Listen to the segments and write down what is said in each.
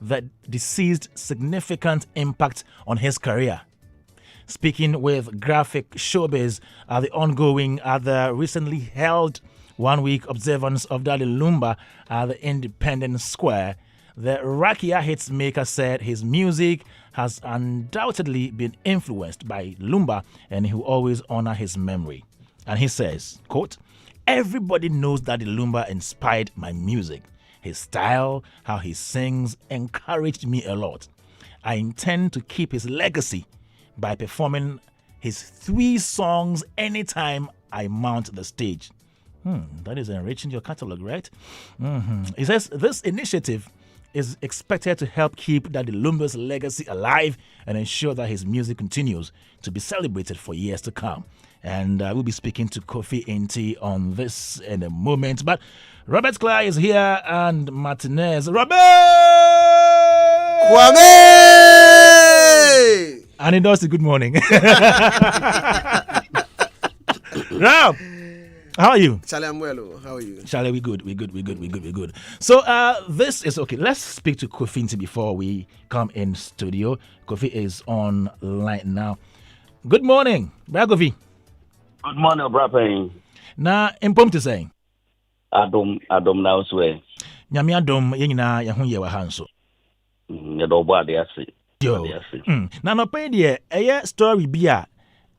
the deceased significant impact on his career. Speaking with Graphic Showbiz at the recently held 1-week observance of Daddy Lumba at the Independence Square, the Rakia Hitz maker said his music has undoubtedly been influenced by Lumba and he will always honor his memory. And he says, quote, "Everybody knows Daddy Lumba inspired my music. His style, how he sings, encouraged me a lot. I intend to keep his legacy by performing his 3 songs anytime I mount the stage." That is enriching your catalog, right? He says this initiative is expected to help keep Daddy Lumba's legacy alive and ensure that his music continues to be celebrated for years to come. And we'll be speaking to Kofi Nti on this in a moment. But Robert Clay is here and Martinez. Robert! Kwame! And Indorsey, good morning. Rob, how are you? Charlie, I'm well. How are you? Charlie, we good. So this is okay. Let's speak to Kofi Nti before we come in studio. Kofi is online now. Good morning, Brad Kofi. Good morning, brother. Na impom to say. Adom now swear. Nyame adom yenyina ye ho ye wa hanso. Ne do bo ade ase. Yo. Na no pay de eye story bi a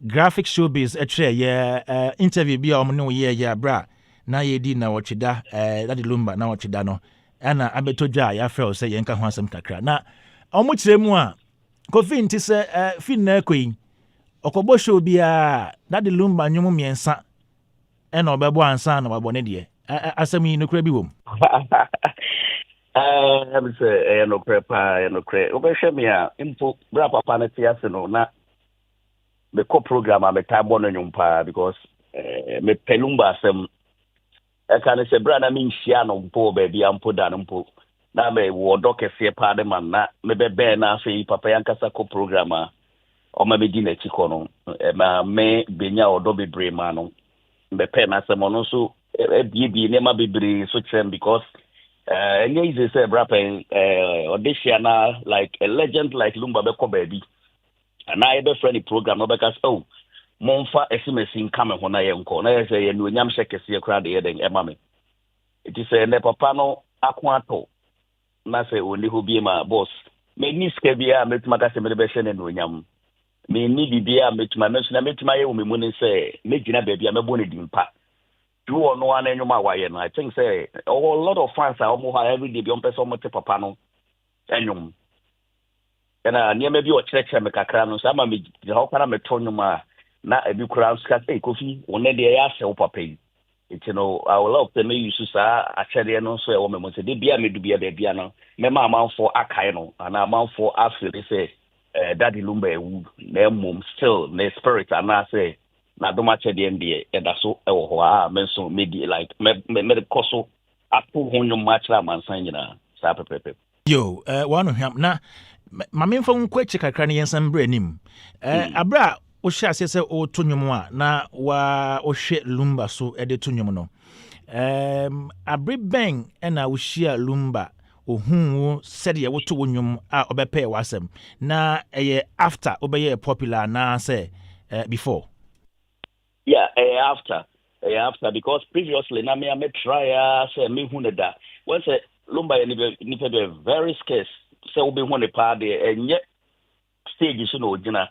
Graphic Showbiz ye interview bi a omo ne ye bra na ye di na wochida Daddy Lumba na wochida no ana abetodwa ya frɛ say ye nka ho asɛm kakra na omo kyerɛ mu a Kofi Nti sɛ fin na akoi okobo show bi a Daddy Lumba nwom miensa ɛna obɛbɔ ansa na wabɔ ne de asɛm yi no kura bi wom. I'm say no prepare no cre. Obehwe me a impo bra papa na tia se no na the co program a me tabo no nyumpa because me pelumba asem e kan se bra na me nhia no mpo ba bia mpo da no mpo na me wo dokese pa de man na me be na afi papa yankasa co program a o ma be di na chi ko no ma me benya odo bebre ma no me pe na asem no so bi ne ma bebre so trem because and easy say rapping audition like a legend like Lumba Beko baby. And I ever friendly program no because Monfa SMS in come when I am called. I say and when shake a see crowd here then mammy. It is a nepapano aquato. Na say only who be my boss. May need skabia met my celebration and when may need be a met my mention I met my own money say make baby I'm a bonnet in part. You or no one anymore why and I think say a lot of fans are almost every day beyond person much papa no and near maybe or church and make a crown some of me how can I metonoma na a big crowd scat a coffee one day I ask papa it I will love the me use a cherry and also a woman say they be a me to be a baby no me amount for a kaino and amount for after they say Daddy Lumba their mom still their spirit and I say na do match the NBA and that's so menso maybe like me koso apu honyo match la man san nyina sa pepepe yo one hwam na mamemfa nkwachi kakra ne yensam bra nim abra wo hye ase se o to nwom a na wa o hwe Lumba so e de to nwom no abre ben na wo hye Lumba ohun said ye wo to nwom a obepe wasem na eye after obeye popular na say before. Yeah, after because previously na me try say me hu da when say Lumba ni be very scarce say we be hu ne pa de enye stage so no gina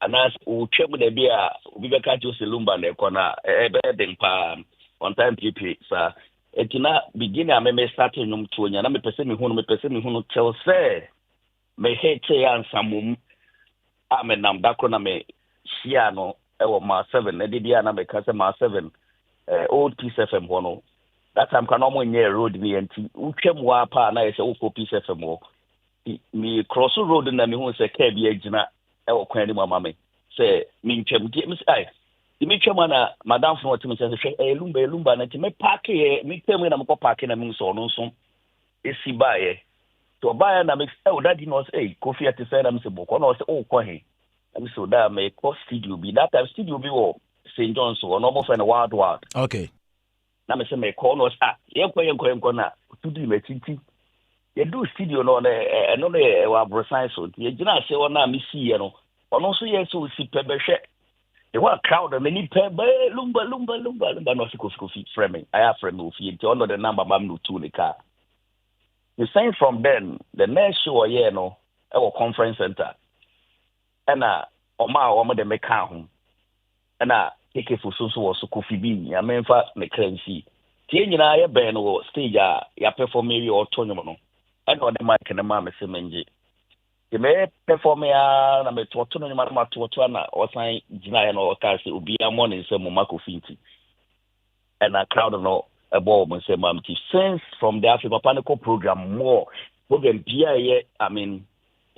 anas o twem da bia obi be ka Jose Lumba na ekona be den pa on time PP sa etina begin a me start nyum to nya na me pese me hu no tell say me hate ya samum amenam dakro na me sia no ewo ma 7 na de bia na me ka se ma 7 old Peace FM hono that time kan omo nye road ni enti utwem wa pa na ye se wo Peace FM wo mi cross road na me hu se ka bia gina ewo kwan ni mama me se mi ntwem di mi sai mi twem na madam fo otim se hwe Lumba na ti me park ye mi twem na me ko park na me so no so esi bae to bae na me Daddy no say Kofi ati say na me se boko na o se o ko he so that may cost studio be that time studio be or St. John's or normal friend wild. Okay. Na me say me call no start. Yenko na to do me tinti. you do studio no no wa brosan so you gina say one na me see no ono so yes so si pebehwe the one crowd many pebe lumba no si kofi framing I have frame of you to the number mam no to the car you saying from then the next show no our conference center and oma de make ho and take for so was kofi bi ya menfa me crancy tie nyina ye ben no stage ya perform area or tonyo no and on the mic and mama se menje the me perform ya na me to no nyama ma to na o san gina ya no ka se obi amon se mo Kofi Nti and a crowd no a ball mo se mam ti since from the Africa Panico program more program bia I mean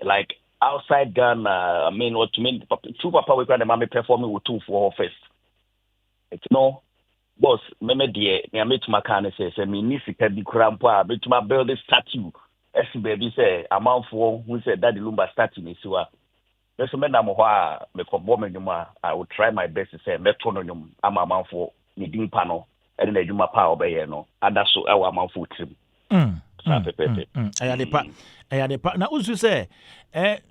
like outside Ghana I mean what to mean two papa we can mama performing with 2 for first it's no boss meme de me ametuma kan say me ni sika bi krampo a betuma build a statue esi baby say amanfo who say Daddy Lumba statue ni siwa so me na mo a me ko bo me nyuma I will try my best to say meto no nyum ama amanfo ni din pa no e na adwuma pa obeye no adaso e wa amanfo trim Ayadepa. Now, also say,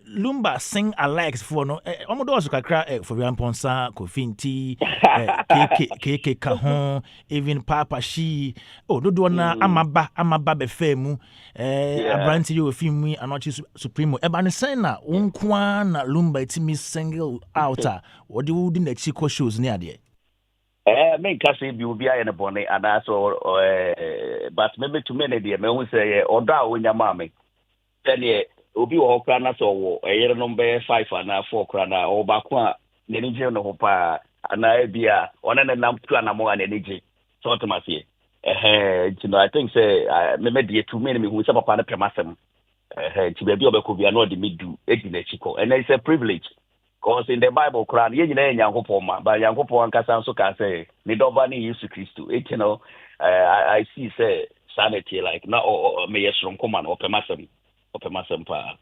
Lumba sing alike for no. Omodo also kakra for Ponsa, Kofi Nti, KK Kahon, even Papa She. Oh, do na amaba befemu. Abranti you film and not supremo. Ebani sena unkwana Lumba itimi single outer. What do you do the Chico shows near there? Me kasi bi obi aye ne bone ana so but maybe to many there me hu say odo a onya ma me tell obi wo kra na so wo yere number 5 ana 4 kra na o ba ko a ne ni je no ho pa ana bia ona ne nam tu ana mo ana ni je so to ma fie you know I think say me there to many me hu say papa na premasem ti ba bi obeko bia na o de me do edi na chiko and it's a privilege. Because in the Bible, Quran, you know, Yankopoma, but Yankopon Casanso can say, Nidobani used to Christ. You know, I see, say, sanity like now, or may from command or Pemasam pa.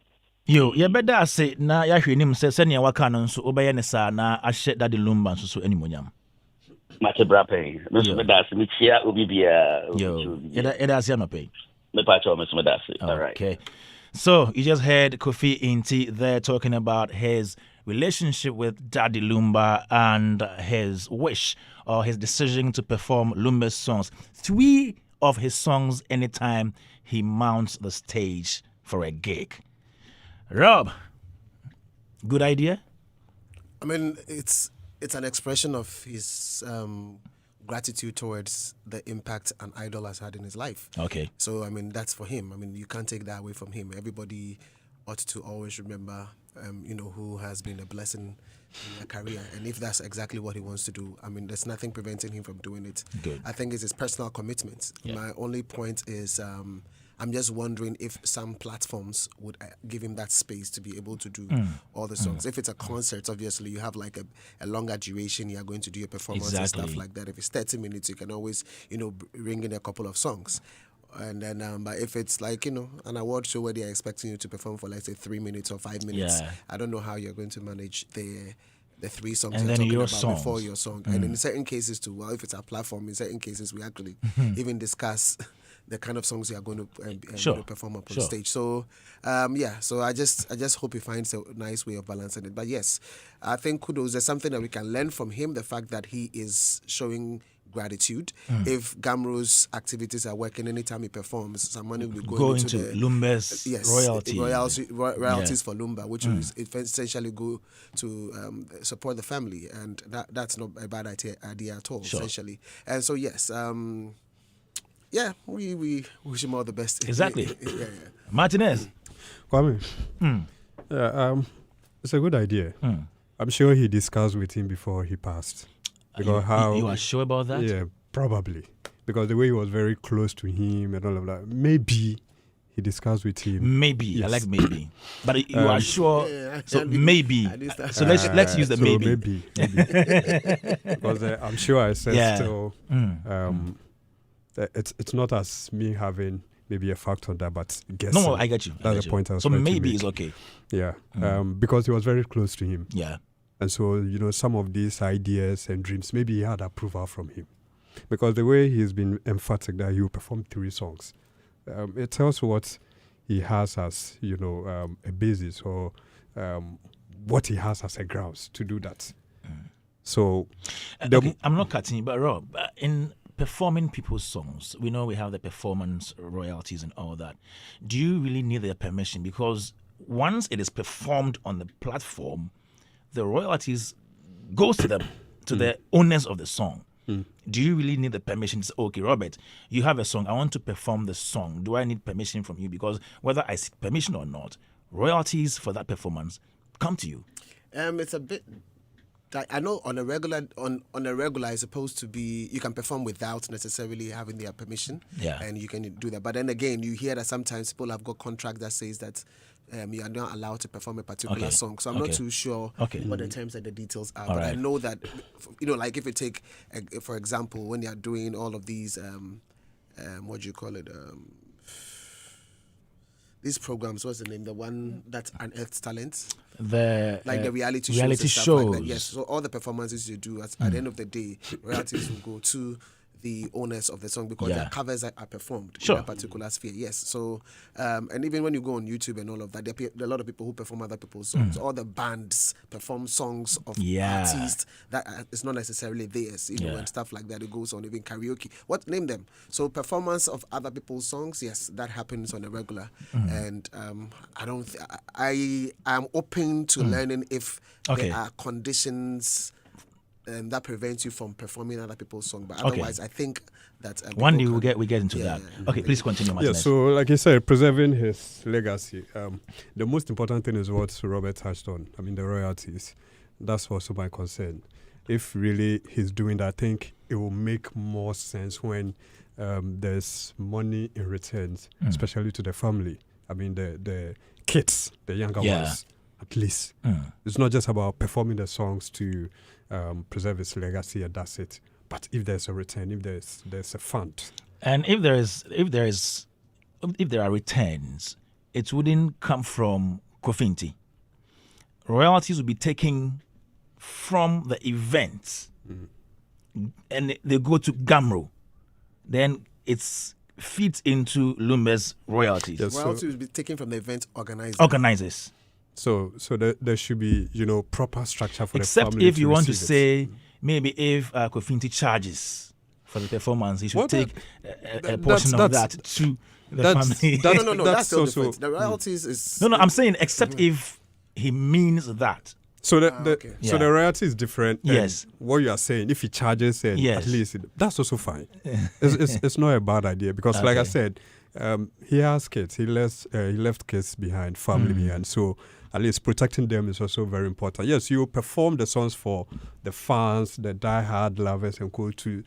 Yo, better say, na ya him say, send your canon so obey any na I shed Daddy Lumba so any monyam. Much a brapping. Mr. Medasi, Michia, Ubibia. Yo, it has no pay. The patch of Mr. Medasi. All right. Okay. So, you just heard Kofi Nti there talking about his relationship with Daddy Lumba and his wish or his decision to perform Lumba's songs. 3 of his songs anytime he mounts the stage for a gig. Rob, good idea? I mean, it's an expression of his gratitude towards the impact an idol has had in his life. Okay. So, I mean, that's for him. I mean, you can't take that away from him. Everybody ought to always remember who has been a blessing in their career. And if that's exactly what he wants to do, I mean, there's nothing preventing him from doing it. Good. I think it's his personal commitment. Yeah. My only point is I'm just wondering if some platforms would give him that space to be able to do all the songs. If it's a concert, obviously, you have like a longer duration. You are going to do your performance and stuff like that. If it's 30 minutes, you can always, bring in a couple of songs. And then, but if it's like, an award show where they're expecting you to perform for, like, say, 3 minutes or 5 minutes, I don't know how you're going to manage the 3 songs and you're then talking your about songs. Before your song. And in certain cases, too, well, if it's a platform, in certain cases, we actually even discuss the kind of songs you are going to perform up on stage. So, so I just hope he finds a nice way of balancing it. But yes, I think kudos, there's something that we can learn from him, the fact that he is showing gratitude. If Gamro's activities are working, anytime he performs, some money will go into the Lumba's royalties for Lumba, which will essentially go to support the family, and that's not a bad idea at all, essentially. And so yes, we wish him all the best. Exactly. Martinez. Kwame. It's a good idea. I'm sure he discussed with him before he passed. Because you are sure about that? Yeah, probably. Because the way he was very close to him and all of that. Maybe he discussed with him. Maybe. Yes. I like maybe. But you are sure. So maybe. So let's use the maybe. Maybe. Because I'm sure I said still it's not as me having maybe a fact on that, but guessing. No, I get you. That's the point I was So trying to maybe make. it's okay. Yeah. Because he was very close to him. Yeah. And so, some of these ideas and dreams, maybe he had approval from him. Because the way he's been emphatic that he will perform 3 songs, it tells what he has as a basis or what he has as a grounds to do that. So, okay, I'm not cutting you, but Rob, in performing people's songs, we know we have the performance royalties and all that. Do you really need their permission? Because once it is performed on the platform, the royalties goes to them, to the owners of the song. Do you really need the permission to say, okay, Robert, you have a song, I want to perform the song. Do I need permission from you? Because whether I seek permission or not, royalties for that performance come to you. It's a bit. I know on a regular, it's supposed to be, you can perform without necessarily having their permission. Yeah. And you can do that. But then again, you hear that sometimes people have got contract that says that you are not allowed to perform a particular song. So I'm not too sure what the terms and the details are. But I know that, like if you take, for example, when you're doing all of these, what do you call it? These programs, what's the name? The one that's Unearthed Talent? The reality shows. Reality shows. Like that. Yes. So all the performances you do, at the end of the day, royalties will go to the owners of the song because their covers are performed in a particular sphere. Yes. So, and even when you go on YouTube and all of that, there are a lot of people who perform other people's songs. All the bands perform songs of artists that is not necessarily theirs, and stuff like that. It goes on, even karaoke. Name them? So performance of other people's songs, yes, that happens on a regular. And I am open to learning if there are conditions that prevents you from performing other people's songs. But otherwise, I think that one day we get into that. Okay, please continue, Martinez. Yeah, so like you said, preserving his legacy. The most important thing is what Robert touched on. I mean, the royalties. That's also my concern. If really he's doing that, I think it will make more sense when there's money in returns, especially to the family. I mean, the kids, the younger ones, at least. It's not just about performing the songs to preserve its legacy and that's it. But if there's a return, if there's a fund, and if there are returns, it wouldn't come from Kofi Nti. Royalties would be taken from the events, and they go to Gamro. Then it feeds into Lumba's royalties. Yes, royalties will be taken from the event organizers. So there should be, proper structure for Except the family. Except if you want to say, maybe if Kofi Nti charges for the performance, he should take a portion of that to the family. No, that's still different. The royalties is... No, I'm saying except if he means that. So so the royalty is different. Yes. What you are saying, if he charges, at least that's also fine. It's not a bad idea because, like I said, he has kids. He left kids behind, family behind. So at least protecting them is also very important. Yes, you perform the songs for the fans, the die-hard lovers, and cool to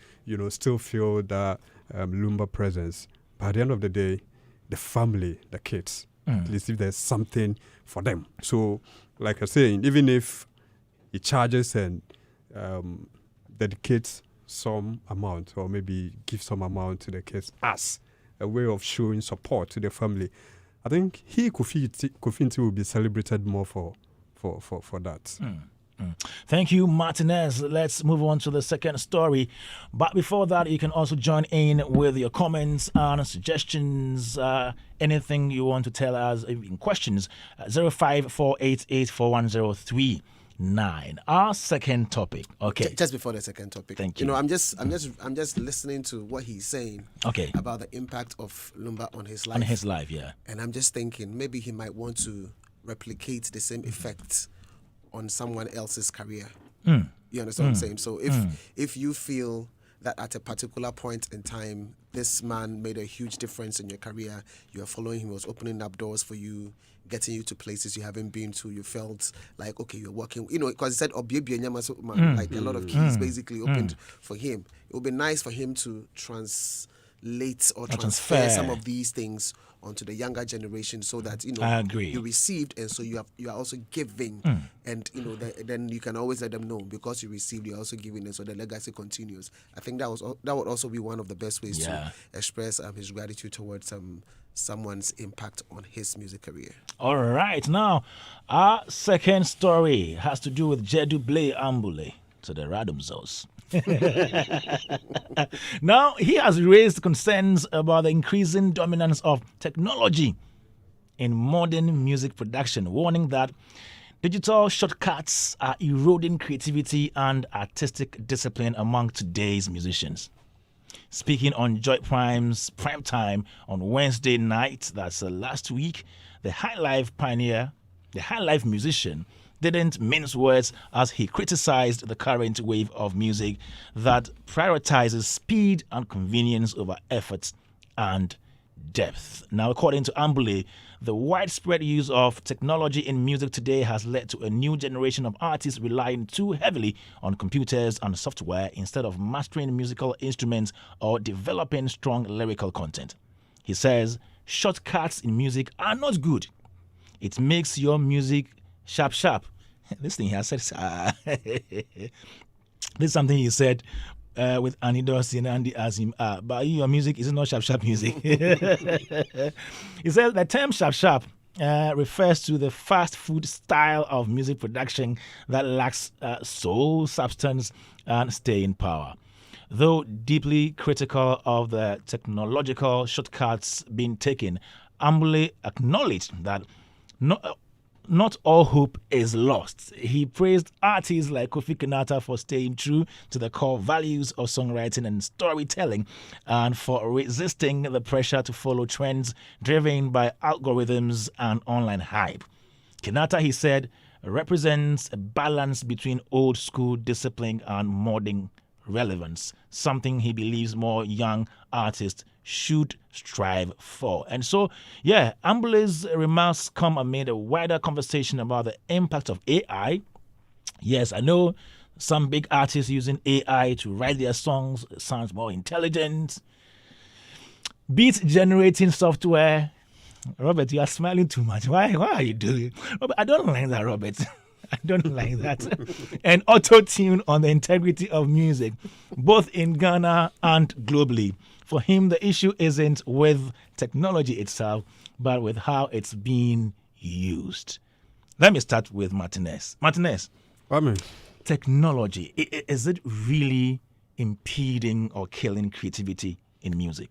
still feel that Lumba presence. But at the end of the day, the family, the kids, at least if there's something for them. So, like I was saying, even if he charges and dedicates some amount or maybe give some amount to the kids as a way of showing support to the family, I think Kofi Nti will be celebrated more for that. Thank you, Martinez. Let's move on to the second story. But before that, you can also join in with your comments and suggestions, anything you want to tell us, even questions, 054884103. Our second topic. Okay. Just before the second topic. Thank you. I'm just listening to what he's saying. Okay. About the impact of Lumba on his life. On his life, yeah. And I'm just thinking maybe he might want to replicate the same effect on someone else's career. You understand what I'm saying? So if you feel that at a particular point in time, this man made a huge difference in your career, you are following him, he was opening up doors for you, getting you to places you haven't been to, you felt like, okay, you're working, because he said, like a lot of keys basically opened for him. It would be nice for him to translate or transfer some of these things onto the younger generation so that, I agree. You received and so you are also giving and, then you can always let them know because you received, you're also giving and so the legacy continues. I think that would also be one of the best ways to express his gratitude towards someone's impact on his music career. All right. Now, our second story has to do with Jedu Blay Ambule to the Radomzos. Now, he has raised concerns about the increasing dominance of technology in modern music production, warning that digital shortcuts are eroding creativity and artistic discipline among today's musicians. Speaking on Joy Prime's Prime Time on Wednesday night, that's last week, the high life musician, didn't mince words as he criticized the current wave of music that prioritizes speed and convenience over effort and depth. Now, according to Ambule, the widespread use of technology in music today has led to a new generation of artists relying too heavily on computers and software instead of mastering musical instruments or developing strong lyrical content. He says shortcuts in music are not good. It makes your music sharp. This thing he has said. This is something he said with Annie Dorsey and Andy Azim. But your music is not sharp music. He says the term sharp refers to the fast food style of music production that lacks soul, substance, and staying power. Though deeply critical of the technological shortcuts being taken, Ambule acknowledged that not all hope is lost. He praised artists like Kofi Nti for staying true to the core values of songwriting and storytelling and for resisting the pressure to follow trends driven by algorithms and online hype. Nti, he said, represents a balance between old school discipline and modern relevance, something he believes more young artists should strive for. And so, Ambule's remarks come amid a wider conversation about the impact of AI. Yes, I know some big artists using AI to write their songs. It sounds more intelligent. Beat generating software. Robert, you are smiling too much. Why are you doing? Robert, I don't like that, Robert. I don't like that. And auto-tune on the integrity of music, both in Ghana and globally. For him, the issue isn't with technology itself, but with how it's being used. Let me start with Martinez. Martinez, technology, is it really impeding or killing creativity in music?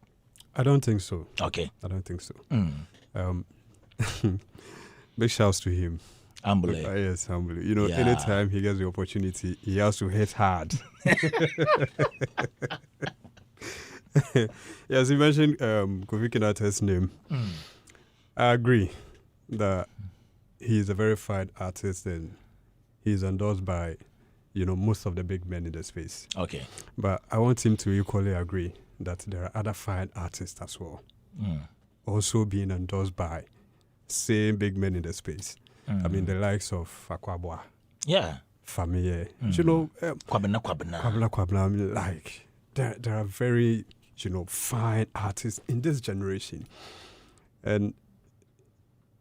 I don't think so. Okay. I don't think so. Big shouts to him. Ambule. Yes, Ambule. You know, anytime he gets the opportunity, he has to hit hard. Yes, you mentioned Kofi Nti's name. I agree that he's a verified artist and he's endorsed by, most of the big men in the space. Okay. But I want him to equally agree that there are other fine artists as well, also being endorsed by same big men in the space. I mean, the likes of Akwabwa. Yeah. Famille. Kwabena. I mean, like, there are very, fine artists in this generation. And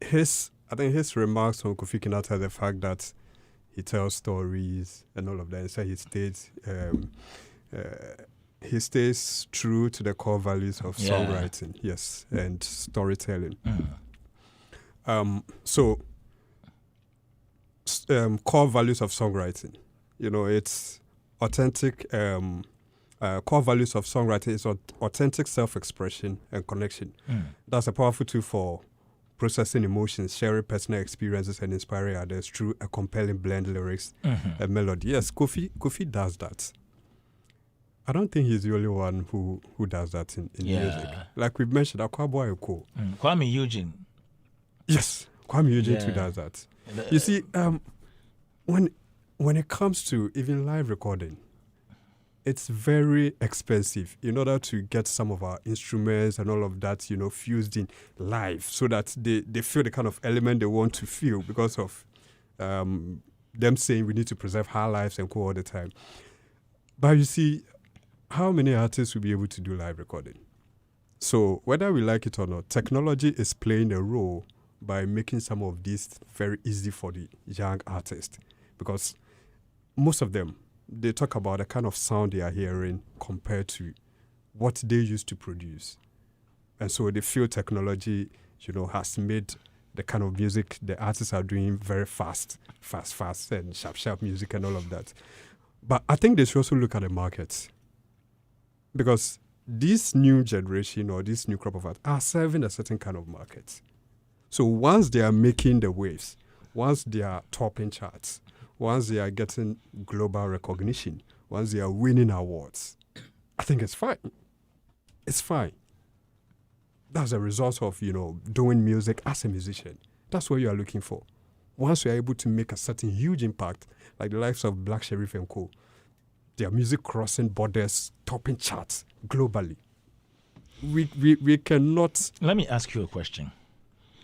I think his remarks on Kofi Nti, the fact that he tells stories and all of that, and so he stays true to the core values of songwriting, yes, and storytelling. Core values of songwriting, it's authentic. Core values of songwriting is authentic self-expression and connection. That's a powerful tool for processing emotions, sharing personal experiences, and inspiring others through a compelling blend lyrics and melody. Yes, Kofi does that. I don't think he's the only one who does that in music. Like we've mentioned, Akwabwa Eko. Kwame Eugene. Yes, Kwame Eugene too does that. You see, when it comes to even live recording, it's very expensive in order to get some of our instruments and all of that, fused in live so that they feel the kind of element they want to feel because of them saying we need to preserve our lives and go all the time. But you see, how many artists will be able to do live recording? So whether we like it or not, technology is playing a role by making some of these very easy for the young artists because most of them, they talk about the kind of sound they are hearing compared to what they used to produce. And so they feel technology, has made the kind of music the artists are doing very fast, and sharp music and all of that. But I think they should also look at the markets because this new generation or this new crop of artists are serving a certain kind of market. So once they are making the waves, once they are topping charts, once they are getting global recognition, once they are winning awards, I think it's fine. It's fine. That's a result of, doing music as a musician. That's what you are looking for. Once you are able to make a certain huge impact, like the likes of Black Sherif and co., their music crossing borders, topping charts globally. We cannot... Let me ask you a question.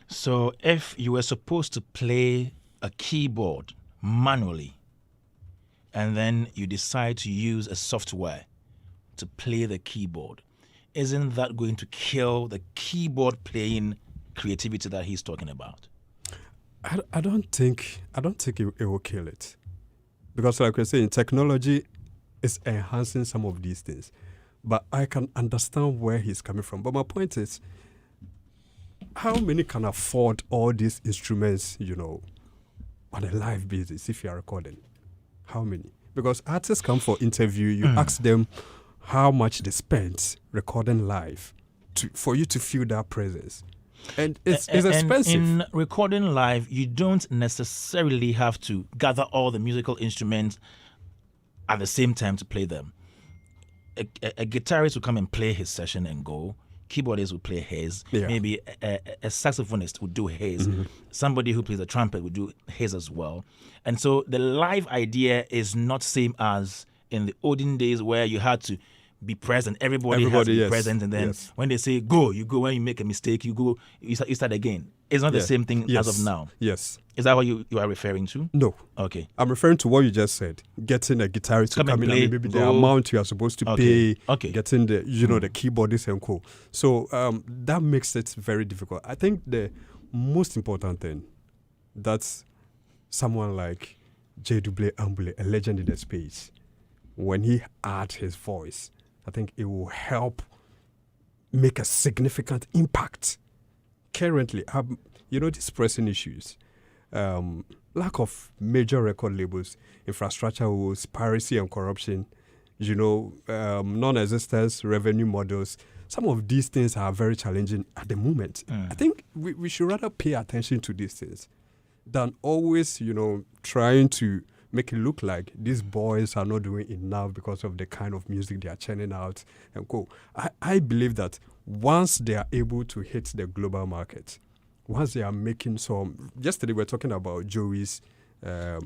So if you were supposed to play a keyboard manually, and then you decide to use a software to play the keyboard, isn't that going to kill the keyboard playing creativity that he's talking about? I don't think it will kill it, because like we're saying, technology is enhancing some of these things. But I can understand where he's coming from. But my point is, how many can afford all these instruments, on a live basis if you are recording? How many? Because artists come for interview, you ask them how much they spent recording live for you to feel that presence. And it's expensive. In recording live, you don't necessarily have to gather all the musical instruments at the same time to play them. A guitarist will come and play his session and go. Keyboardist will play his. Yeah. Maybe a saxophonist would do his. Mm-hmm. Somebody who plays a trumpet would do his as well. And so the live idea is not same as in the olden days where you had to be present. Everybody has to be present, and then when they say go, you go. When you make a mistake, you go. You start again. It's not the same thing as of now. Yes. Is that what you are referring to? No. Okay. I'm referring to what you just said. Getting a guitarist to come in and maybe the amount you are supposed to pay. Okay. Getting the the keyboardist and co. So that makes it very difficult. I think the most important thing, that's someone like J.W. Ambule, a legend in the space, when he adds his voice, I think it will help make a significant impact. Currently, these pressing issues, lack of major record labels, infrastructure woes, piracy and corruption, non-existence revenue models. Some of these things are very challenging at the moment. I think we should rather pay attention to these things than always, trying to make it look like these boys are not doing enough because of the kind of music they are churning out and go. I believe that once they are able to hit the global market, once they are making some... Yesterday we were talking about Joey's...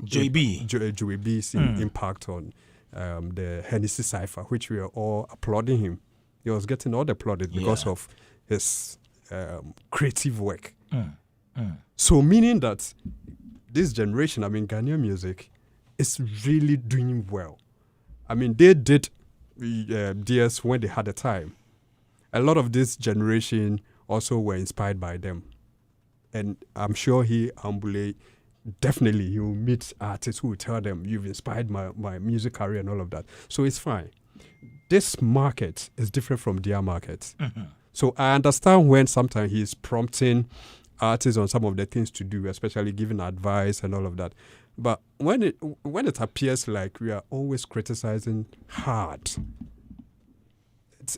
Joey B's impact on the Hennessy Cypher, which we are all applauding him. He was getting all the plaudits because of his creative work. So meaning that this generation, Ghanaian music is really doing well. They did DS when they had the time. A lot of this generation also were inspired by them. And I'm sure Ambule, definitely he will meet artists who will tell them, you've inspired my music career and all of that. So it's fine. This market is different from their market. Mm-hmm. So I understand when sometimes he's prompting artists on some of the things to do, especially giving advice and all of that. But when it appears like we are always criticizing hard,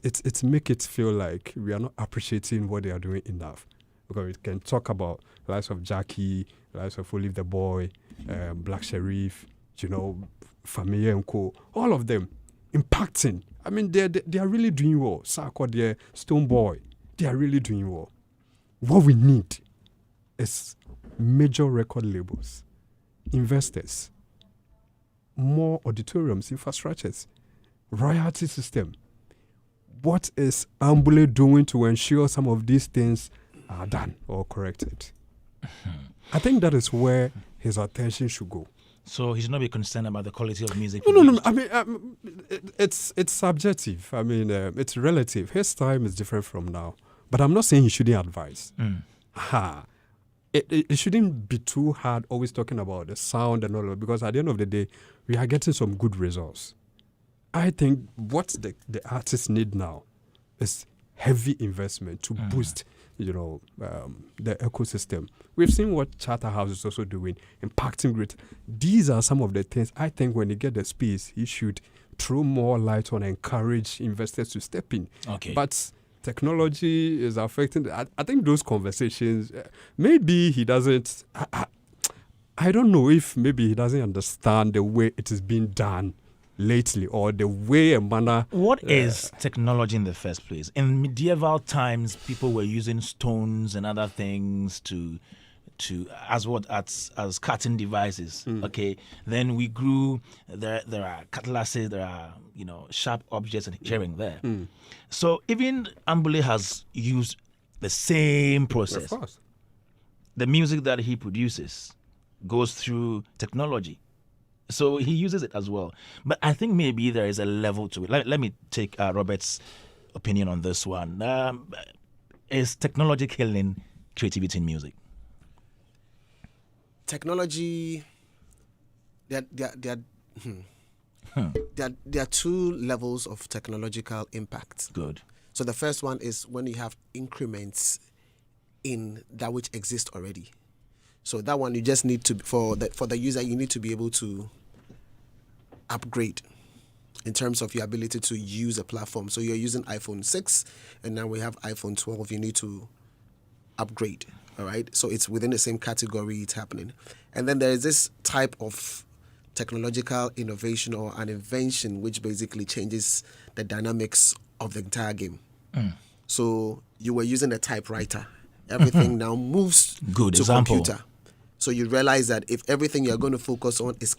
it's make it feel like we are not appreciating what they are doing enough. Because we can talk about the likes of Jackie, the likes of Olive the Boy, Black Sherif, Familia and Co. All of them impacting. They are really doing well. Sarko there, Stone Boy, they are really doing well. What we need is major record labels, investors, more auditoriums, infrastructures, royalty system. What is Ambule doing to ensure some of these things are done or corrected? I think that is where his attention should go. So he should not be concerned about the quality of music. No. It's subjective. It's relative. His time is different from now. But I'm not saying he shouldn't advise. It shouldn't be too hard always talking about the sound and all of it, because at the end of the day, we are getting some good results. I think what the artists need now is heavy investment to boost, the ecosystem. We've seen what Charterhouse is also doing, impacting grid. These are some of the things I think when they get the space, he should throw more light on, encourage investors to step in. Okay. But technology is affecting. I think those conversations, maybe he doesn't. I don't know if maybe he doesn't understand the way it is being done lately, or the way a manner. What is technology in the first place? In medieval times, people were using stones and other things as cutting devices. Okay, then we grew. There are cutlasses. There are sharp objects and here and there. So even Ambule has used the same process. Of course. The music that he produces goes through technology. So he uses it as well. But I think maybe there is a level to it. Let me take Robert's opinion on this one. Is technology killing creativity in music? Technology, there are two levels of technological impact. Good. So the first one is when you have increments in that which exists already. So that one you just need to, for the user, you need to be able to upgrade in terms of your ability to use a platform. So you're using iPhone 6 and now we have iPhone 12. You need to upgrade. All right. So it's within the same category it's happening. And then there is this type of technological innovation or an invention which basically changes the dynamics of the entire game. So you were using a typewriter. Everything now moves Good to example. computer. So you realize that if everything you're going to focus on is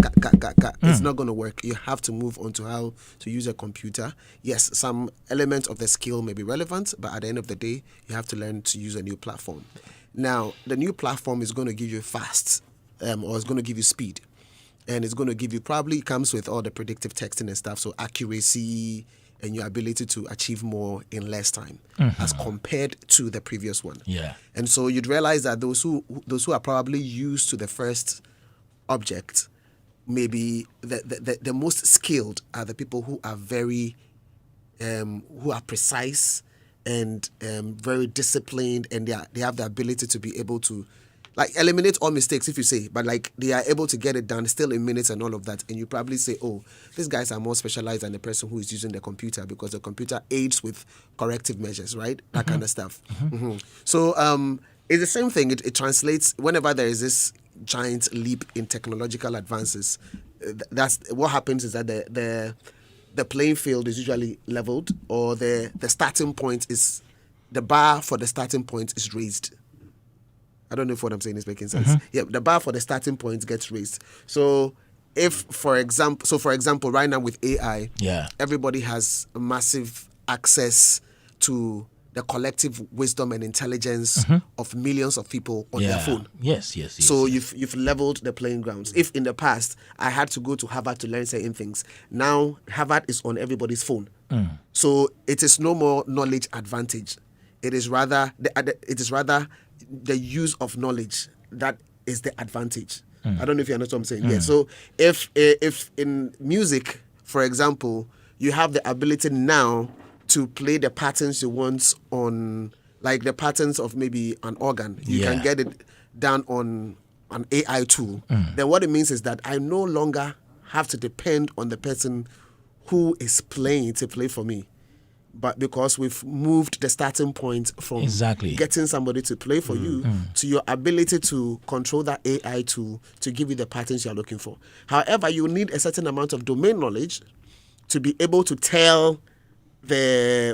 it's not going to work. You have to move on to how to use a computer. Yes, some element of the skill may be relevant, but at the end of the day, you have to learn to use a new platform. Now, the new platform is going to give you fast, or it's going to give you speed. And it's going to give you, probably comes with all the predictive texting and stuff, so accuracy and your ability to achieve more in less time as compared to the previous one. Yeah. And so you'd realize that those who are probably used to the first object, maybe the most skilled are the people who are very, who are precise and very disciplined, and they have the ability to be able to eliminate all mistakes, if you say, but they are able to get it done still in minutes and all of that. And you probably say, oh, these guys are more specialized than the person who is using the computer, because the computer aids with corrective measures, right? That kind of stuff. So it's the same thing. It translates whenever there is this giant leap in technological advances. That's what happens, is that the playing field is usually leveled, or the starting point is, the bar for the starting point is raised. I don't know if what I'm saying is making sense. Yeah, the bar for the starting point gets raised. So for example, right now with AI, everybody has massive access to the collective wisdom and intelligence of millions of people on their phone. Yes. So you've leveled the playing grounds. If in the past I had to go to Harvard to learn certain things, now Harvard is on everybody's phone. So it is no more knowledge advantage. It is rather the use of knowledge that is the advantage. I don't know if you understand what I'm saying. Yeah. So if in music, for example, you have the ability now to play the patterns you want on, like the patterns of maybe an organ, you can get it done on an AI tool. Then what it means is that I no longer have to depend on the person who is playing to play for me. But because we've moved the starting point from getting somebody to play for you to your ability to control that AI tool to give you the patterns you're looking for. However, you need a certain amount of domain knowledge to be able to tell the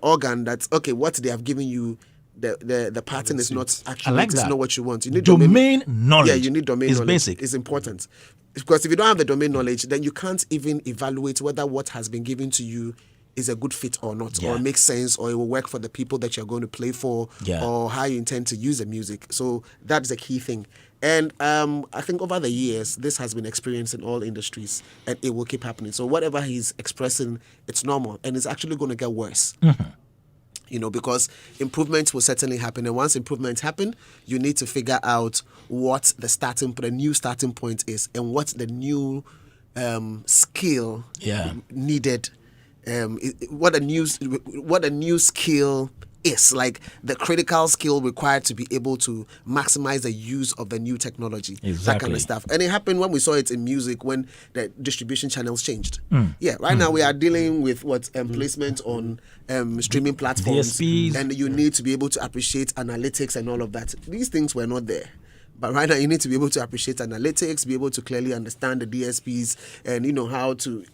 organ that, okay, what they have given you, the pattern is not accurate, it's not what you want. You need domain knowledge. Yeah, you need domain knowledge. Basic. It's important. Because if you don't have the domain knowledge, then you can't even evaluate whether what has been given to you is a good fit or not, or makes sense, or it will work for the people that you're going to play for, or how you intend to use the music. So that's the key thing. And I think over the years, this has been experienced in all industries, and it will keep happening. So whatever he's expressing, it's normal, and it's actually going to get worse. Because improvements will certainly happen. And once improvements happen, you need to figure out what the new starting point is, and what's the new skill needed. What a new skill is, like the critical skill required to be able to maximize the use of the new technology, that kind of stuff. And it happened when we saw it in music when the distribution channels changed. Yeah, right now we are dealing with placement on streaming platforms, DSPs. And you need to be able to appreciate analytics and all of that. These things were not there. But right now, you need to be able to appreciate analytics, be able to clearly understand the DSPs, and how to,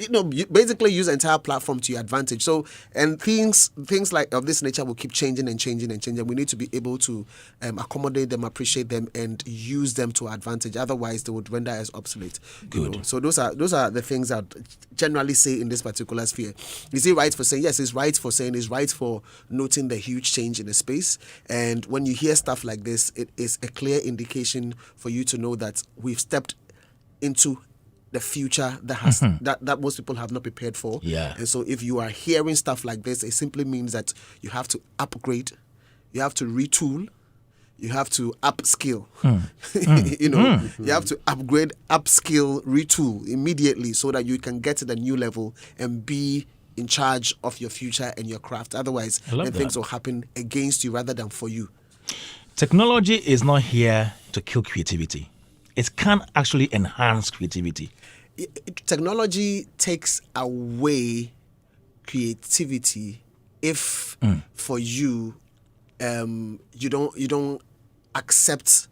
basically use the entire platform to your advantage. So, and things like of this nature will keep changing and changing and changing. We need to be able to accommodate them, appreciate them, and use them to our advantage. Otherwise, they would render as obsolete. Good. So those are the things that generally say in this particular sphere. Is it right for saying yes? It's right for saying it's right for noting the huge change in the space. And when you hear stuff like this, it is a clear indication for you to know that we've stepped into the future that has that most people have not prepared for. Yeah. And so if you are hearing stuff like this, it simply means that you have to upgrade, you have to retool, you have to upskill. You have to upgrade, upskill, retool immediately so that you can get to the new level and be in charge of your future and your craft. Otherwise, then things will happen against you rather than for you. Technology is not here to kill creativity. It can actually enhance creativity. Technology takes away creativity if for you you don't accept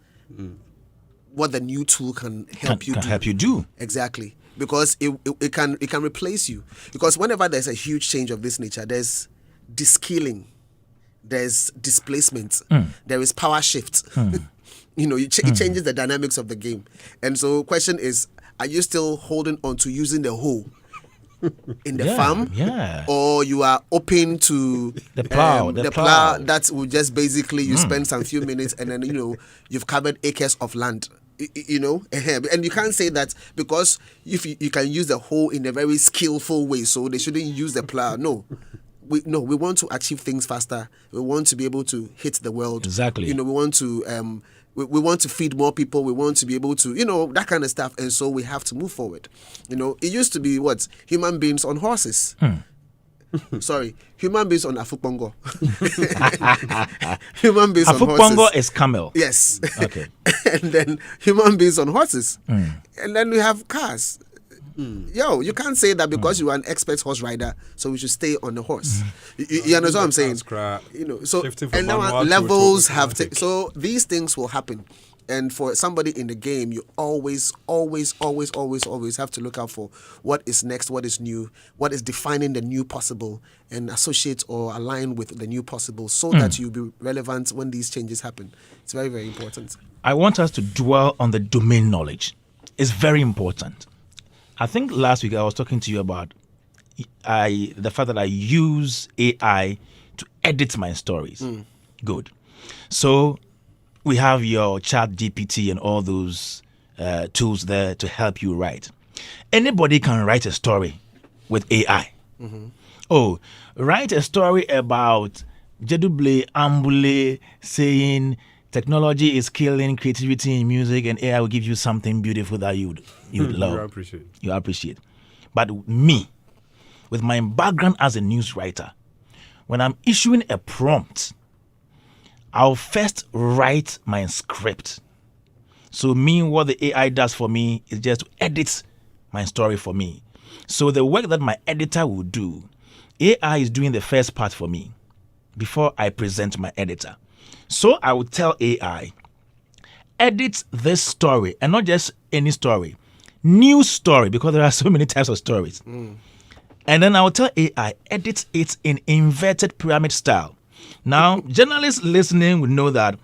what the new tool can help you do. Exactly. Because it can replace you. Because whenever there's a huge change of this nature, there's de-skilling. There's displacement. There is power shift. It changes the dynamics of the game. And so question is, are you still holding on to using the hoe in the farm? Yeah. Or you are open to the plow. The plow that will just basically you spend some few minutes and then you've covered acres of land. And you can't say that because if you can use the hoe in a very skillful way, so they shouldn't use the plow. No. We want to achieve things faster. We want to be able to hit the world. Exactly. We want to we want to feed more people. We want to be able to that kind of stuff. And so we have to move forward. It used to be human beings on horses. Sorry, human beings on Afupongo. Human beings on horses. Afupongo is camel. Yes. Okay. And then human beings on horses. And then we have cars. You can't say that because you are an expert horse rider, so we should stay on the horse. You understand what I'm saying? So and now levels have so these things will happen. And for somebody in the game, you always have to look out for what is next, what is new, what is defining the new possible, and associate or align with the new possible so that you'll be relevant when these changes happen. It's very, very important. I want us to dwell on the domain knowledge. It's very important. I think last week I was talking to you about the fact that I use AI to edit my stories. Good. So we have your Chat GPT and all those tools there to help you write. Anybody can write a story with AI. Oh, write a story about Jeduble Ambule saying technology is killing creativity in music and AI will give you something beautiful that you'd love. You appreciate. But me, with my background as a news writer, when I'm issuing a prompt, I'll first write my script. So what the AI does for me is just to edit my story for me. So the work that my editor will do, AI is doing the first part for me before I present my editor. So I will tell AI, edit this story, and not just any story, news story, because there are so many types of stories. And then I will tell AI, edit it in inverted pyramid style. Now, journalists listening would know that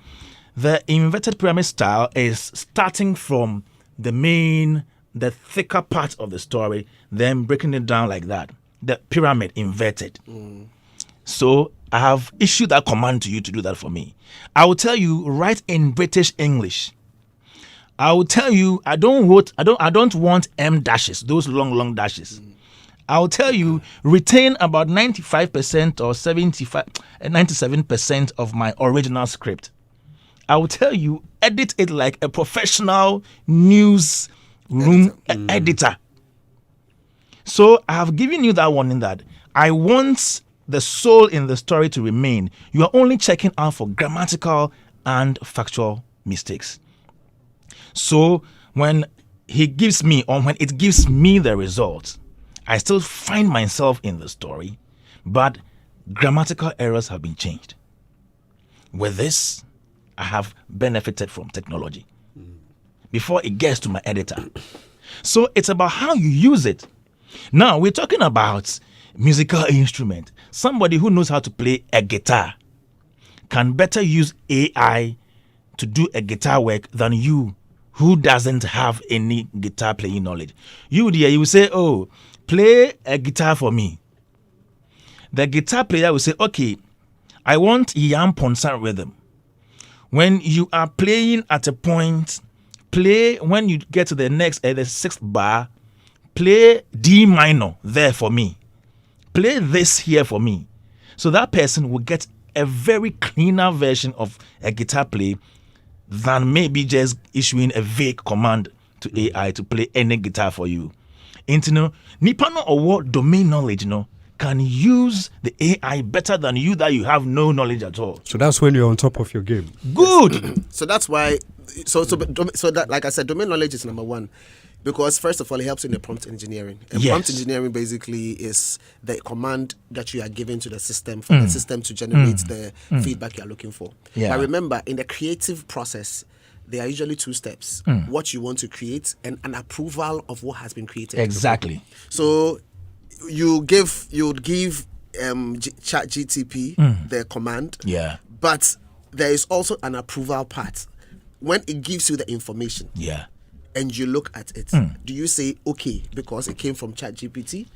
the inverted pyramid style is starting from the thicker part of the story, then breaking it down like that. The pyramid inverted. So I have issued that command to you to do that for me. I will tell you, write in British English. I will tell you, I don't want M dashes, those long dashes. I'll tell you, retain about 95% or 97% of my original script. I will tell you, edit it like a professional news room editor. So I have given you that warning that I want the soul in the story to remain, you are only checking out for grammatical and factual mistakes. So when it gives me the results, I still find myself in the story, but grammatical errors have been changed. With this, I have benefited from technology before it gets to my editor. So it's about how you use it. Now, we're talking about musical instrument. Somebody who knows how to play a guitar can better use AI to do a guitar work than you, who doesn't have any guitar playing knowledge. You will say, oh, play a guitar for me. The guitar player will say, okay, I want Yam Ponsan rhythm. When you are playing at a point, play when you get to the next, the sixth bar, play D minor there for me. Play this here for me. So that person will get a very cleaner version of a guitar play than maybe just issuing a vague command to AI to play any guitar for you. Nipa no or domain knowledge, can use the AI better than you that you have no knowledge at all. So that's when you're on top of your game. Good. So that's why. So that, like I said, domain knowledge is number one, because first of all, it helps in the prompt engineering. And prompt engineering basically is the command that you are giving to the system for the system to generate the feedback you are looking for. Yeah. But remember, in the creative process, there are usually two steps: what you want to create and an approval of what has been created. Exactly. So you would give ChatGTP the command, but there is also an approval part when it gives you the information, and you look at it. Do you say okay because it came from ChatGPT,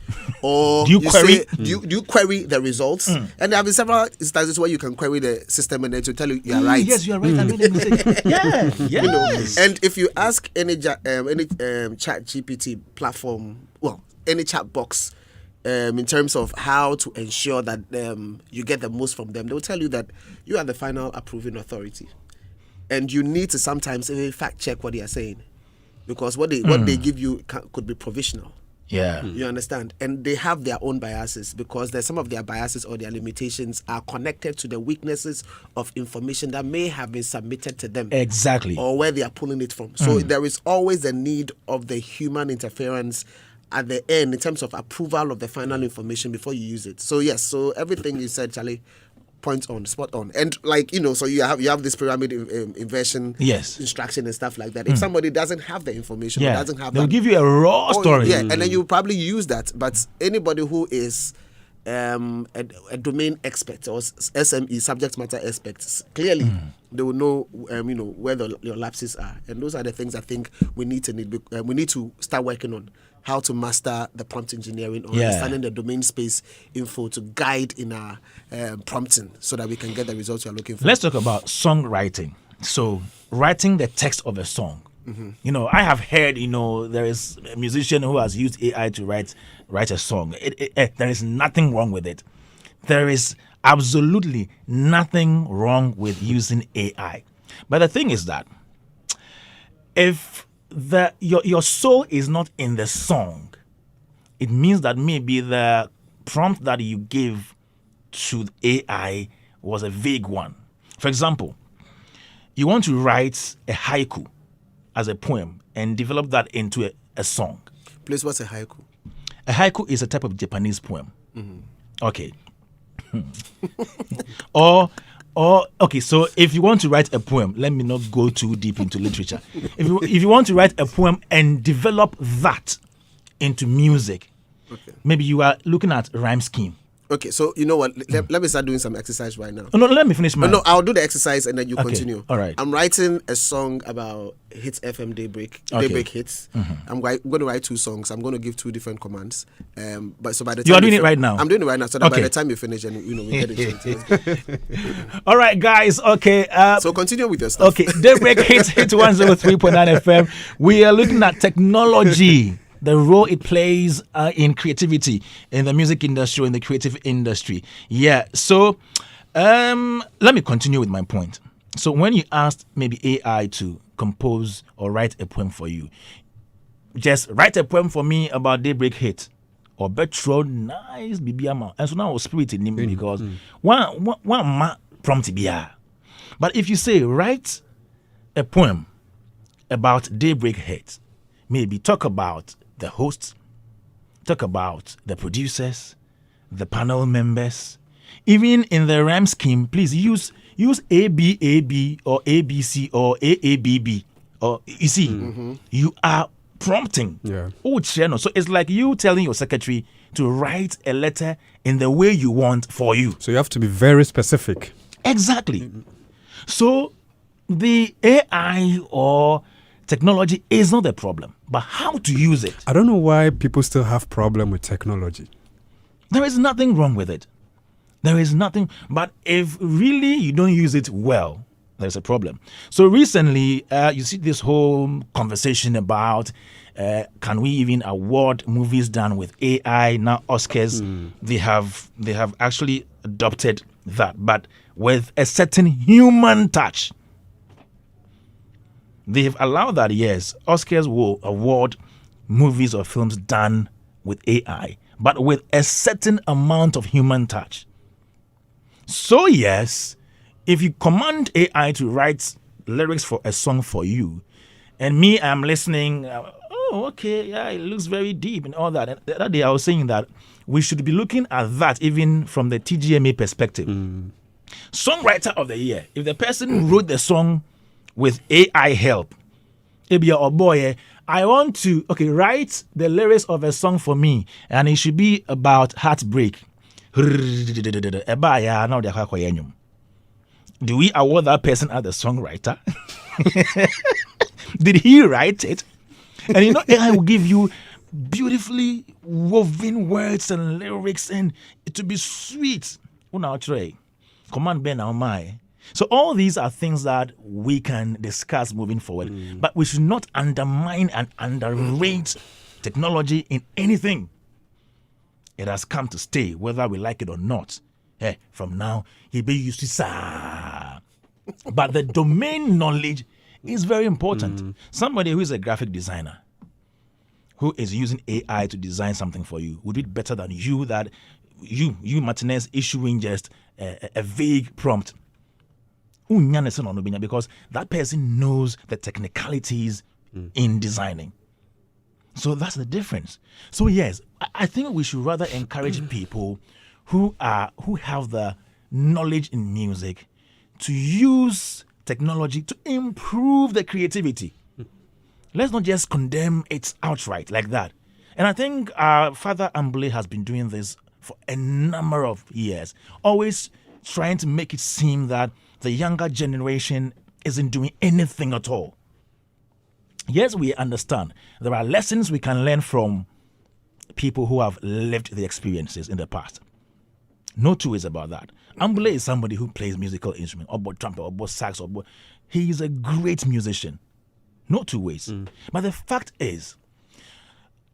or do you query? Say, do you query the results? And there have been several instances where you can query the system and then to tell you are right. Yes, you are right. I made a mistake. Yes. And if you ask any ChatGPT platform, well, any chat box, in terms of how to ensure that you get the most from them, they'll tell you that you are the final approving authority, and you need to sometimes even fact check what they are saying, because what they give you could be provisional. You understand? And they have their own biases, because there's some of their biases or their limitations are connected to the weaknesses of information that may have been submitted to them. Exactly. Or where they are pulling it from. So there is always the need of the human interference at the end in terms of approval of the final information before you use it. So yes, so everything you said, Charlie, point on, spot on. And so you have this pyramid inversion instruction and stuff like that. If somebody doesn't have the information, or doesn't have they'll give you a raw story. And then you probably use that. But anybody who is a domain expert or SME, subject matter experts, clearly they will know where your lapses are. And those are the things I think we need to start working on. How to master the prompt engineering, or understanding the domain space info to guide in our prompting, so that we can get the results you're looking for. Let's talk about songwriting. So, writing the text of a song. I have heard, there is a musician who has used AI to write a song. There is nothing wrong with it. There is absolutely nothing wrong with using AI. But the thing is that if your soul is not in the song, it means that maybe the prompt that you give to AI was a vague one. For example, you want to write a haiku as a poem and develop that into a song. Please, what's a haiku? A haiku is a type of Japanese poem. Okay. Okay, so if you want to write a poem, let me not go too deep into literature. If you want to write a poem and develop that into music, maybe you are looking at rhyme scheme. Okay, so you know what? Let me start doing some exercise right now. No, let me finish mine. No, I'll do the exercise and then you continue. All right. I'm writing a song about Hitz FM Daybreak Hits. I'm going to write 2 songs. I'm going to give 2 different commands. But so by the time you are doing it right now. I'm doing it right now, so that by the time you finish, and we get it. All right, guys. Okay. So continue with your stuff. Okay. Daybreak Hits 103.9 FM. We are looking at technology. The role it plays in creativity, in the music industry, in the creative industry. So let me continue with my point. So when you asked maybe AI to compose or write a poem for you, just write a poem for me about Daybreak Hit. or betro nice bibiama. And so now spirit in him because one ma prompt biya. But if you say write a poem about Daybreak Hitz, maybe talk about the hosts, talk about the producers, the panel members, even in the rhyme scheme, please use ABAB or ABC or AABB. Or you see, you are prompting. Yeah. So it's like you telling your secretary to write a letter in the way you want for you. So you have to be very specific. Exactly. So the AI or technology is not the problem, but how to use it. I don't know why people still have problem with technology. There is nothing wrong with it. There is nothing. But if really you don't use it well, there's a problem. So recently, you see this whole conversation about can we even award movies done with AI? Now Oscars, they have actually adopted that, but with a certain human touch. They've allowed that, yes, Oscars will award movies or films done with AI, but with a certain amount of human touch. So yes, if you command AI to write lyrics for a song for you, and me, I'm listening, okay, yeah, it looks very deep and all that. And the other day I was saying that we should be looking at that even from the TGMA perspective. Songwriter of the year, if the person wrote the song with AI help, I want to write the lyrics of a song for me, and it should be about heartbreak. Do we award that person as the songwriter? Did he write it? And AI will give you beautifully woven words and lyrics, and it will be sweet. Command Ben Aomai. So all these are things that we can discuss moving forward, but we should not undermine and underrate technology in anything. It has come to stay, whether we like it or not. From now, he be used to sa. But the domain knowledge is very important. Somebody who is a graphic designer, who is using AI to design something for you, would be better than you, that you Martinez, issuing just a vague prompt. Because that person knows the technicalities in designing. So that's the difference. So yes, I think we should rather encourage people who have the knowledge in music to use technology to improve the creativity. Let's not just condemn it outright like that. And I think Father Ambule has been doing this for a number of years, always trying to make it seem that the younger generation isn't doing anything at all. Yes, we understand. There are lessons we can learn from people who have lived the experiences in the past. No two ways about that. Ambule is somebody who plays musical instrument, or trumpet, or sax, he is a great musician. No two ways. But the fact is,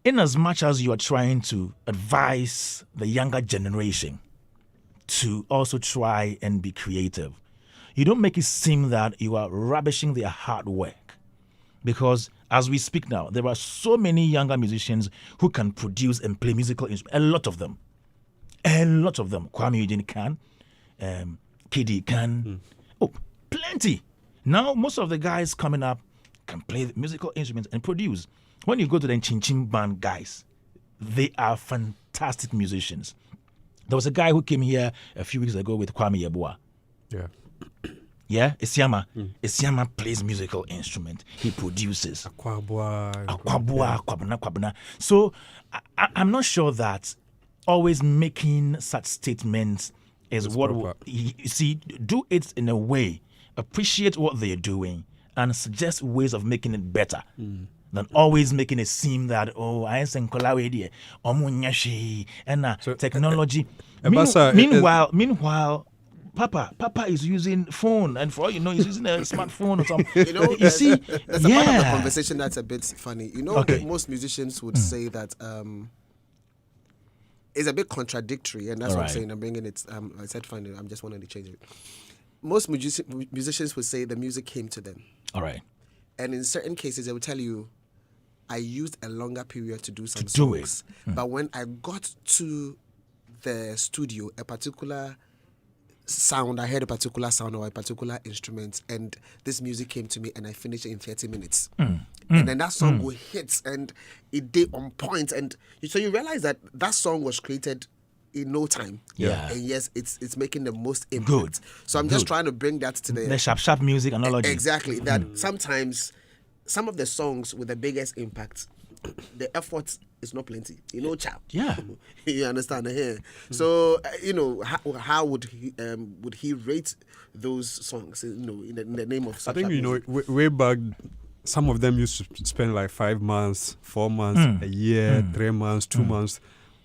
in as much as you are trying to advise the younger generation to also try and be creative, you don't make it seem that you are rubbishing their hard work. Because as we speak now, there are so many younger musicians who can produce and play musical instruments. A lot of them. Kwame Eugene can. KD can. Oh, plenty. Now, most of the guys coming up can play musical instruments and produce. When you go to the Chin Chin Band guys, they are fantastic musicians. There was a guy who came here a few weeks ago with Kwame Yeboah. Yeah, Isiama. Isiama plays musical instrument. He produces. Kwabna. So I'm not sure that always making such statements is what you see. Do it in a way, appreciate what they're doing, and suggest ways of making it better. Than always making it seem that I and technology. Meanwhile, Papa is using phone, and for all you know, he's using a smartphone or something. You see, there's a part of the conversation that's a bit funny. Most musicians would say that it's a bit contradictory, and that's what I'm saying. I'm bringing it. I said funny. I'm just wanting to change it. Most musicians would say the music came to them. All right. And in certain cases, they will tell you, I used a longer period to do some songs. But when I got to the studio, a particular sound, I heard a particular sound or a particular instrument, and this music came to me, and I finished it in 30 minutes. And then that song will hit, and it did on point. And so you realize that song was created in no time. Yeah. And yes, it's making the most impact. Good. So I'm just trying to bring that to the sharp music analogy. Exactly. That sometimes some of the songs with the biggest impact, the effort is not plenty. Chap. Yeah. You understand here. So how would he rate those songs? In the name of such I think way back, some of them used to spend like 5 months, 4 months, a year, 3 months, 2 months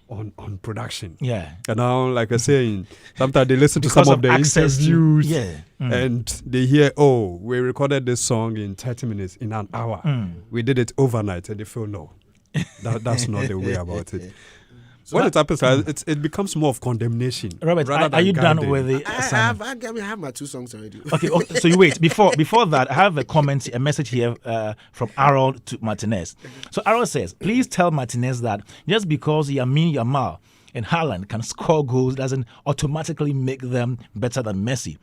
on production. Yeah. And now, like I say, sometimes they listen to some of the interviews and they hear, oh, we recorded this song in 30 minutes, in an hour. We did it overnight, and they feel, no, that's not the way about it. So when it happens, it becomes more of condemnation. Robert, are you done with the I have my 2 songs already. Okay, so you wait. Before that, I have a message here from Harold to Martinez. So Harold says, please tell Martinez that just because Lamine Yamal and Haaland can score goals doesn't automatically make them better than Messi.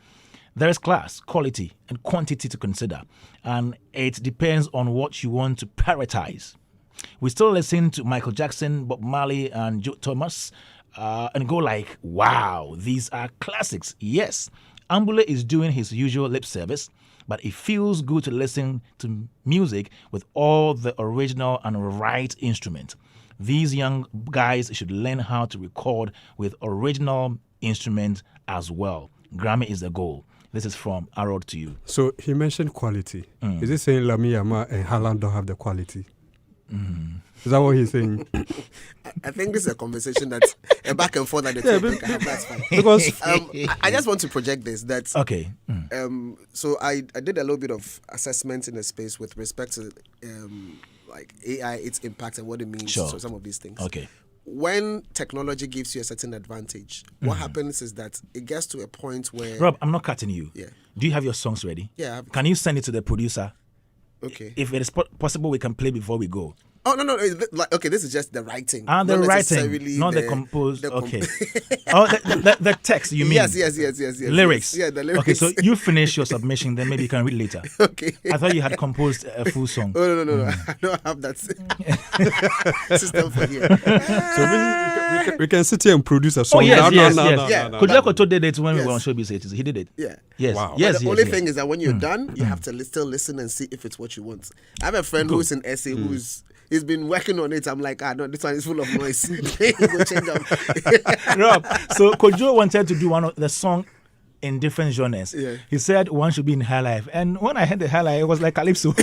There is class, quality, and quantity to consider, and it depends on what you want to prioritize. We still listen to Michael Jackson, Bob Marley, and Joe Thomas and go like, wow, these are classics. Yes, Ambule is doing his usual lip service, but it feels good to listen to music with all the original and right instrument. These young guys should learn how to record with original instrument as well. Grammy is the goal. This is from Harold to you. So he mentioned quality. Is he saying Lamine Yamal and Haaland don't have the quality? Is that what he's saying? I think this is a conversation that's a back and forth that the two can have. That's fine. Because I just want to project this. That okay. So I did a little bit of assessment in the space with respect to like AI, its impact and what it means. Sure. So some of these things. Okay. When technology gives you a certain advantage, what happens is that it gets to a point where... Rob, I'm not cutting you. Yeah. Do you have your songs ready? Yeah. Can you send it to the producer? Okay. If it is possible, we can play before we go. Oh, no. Okay, this is just the writing. The writing, not the composed. Okay. The text, you mean? Yes. Lyrics. Yeah, the lyrics. Okay, so you finish your submission, then maybe you can read later. Okay. I thought you had composed a full song. Oh, no. I don't have that system for here. So we can sit here and produce a song. Oh, yes. No. Kojako did it when we were on showbiz-related. He did it. Yeah. Yes. Wow. Yes. The only thing is that when you're done, you have to still listen and see if it's what you want. I have a friend who's in SA he's been working on it. I'm like, no, this one is full of noise. Go change up. Rob, so Kojo wanted to do one of the song in different genres. Yeah. He said one should be in high life. And when I heard the high life, it was like Calypso.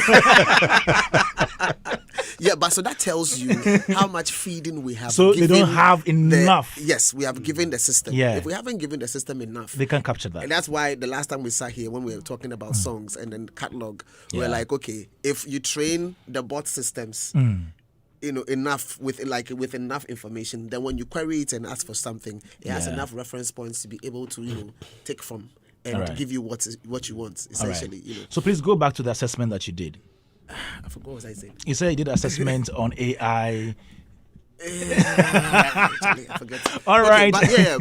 Yeah, but so that tells you how much feeding we have. So they don't have enough. Yes, we have given the system. Yeah. If we haven't given the system enough, they can capture that. And that's why the last time we sat here, when we were talking about songs and then catalog, we were like, okay, if you train the bot systems, enough with enough information, then when you query it and ask for something, it has enough reference points to be able to take from and give you what you want, essentially. Right. So please go back to the assessment that you did. I forgot what was I saying. You said you did assessment on AI. Actually, I forget. All right.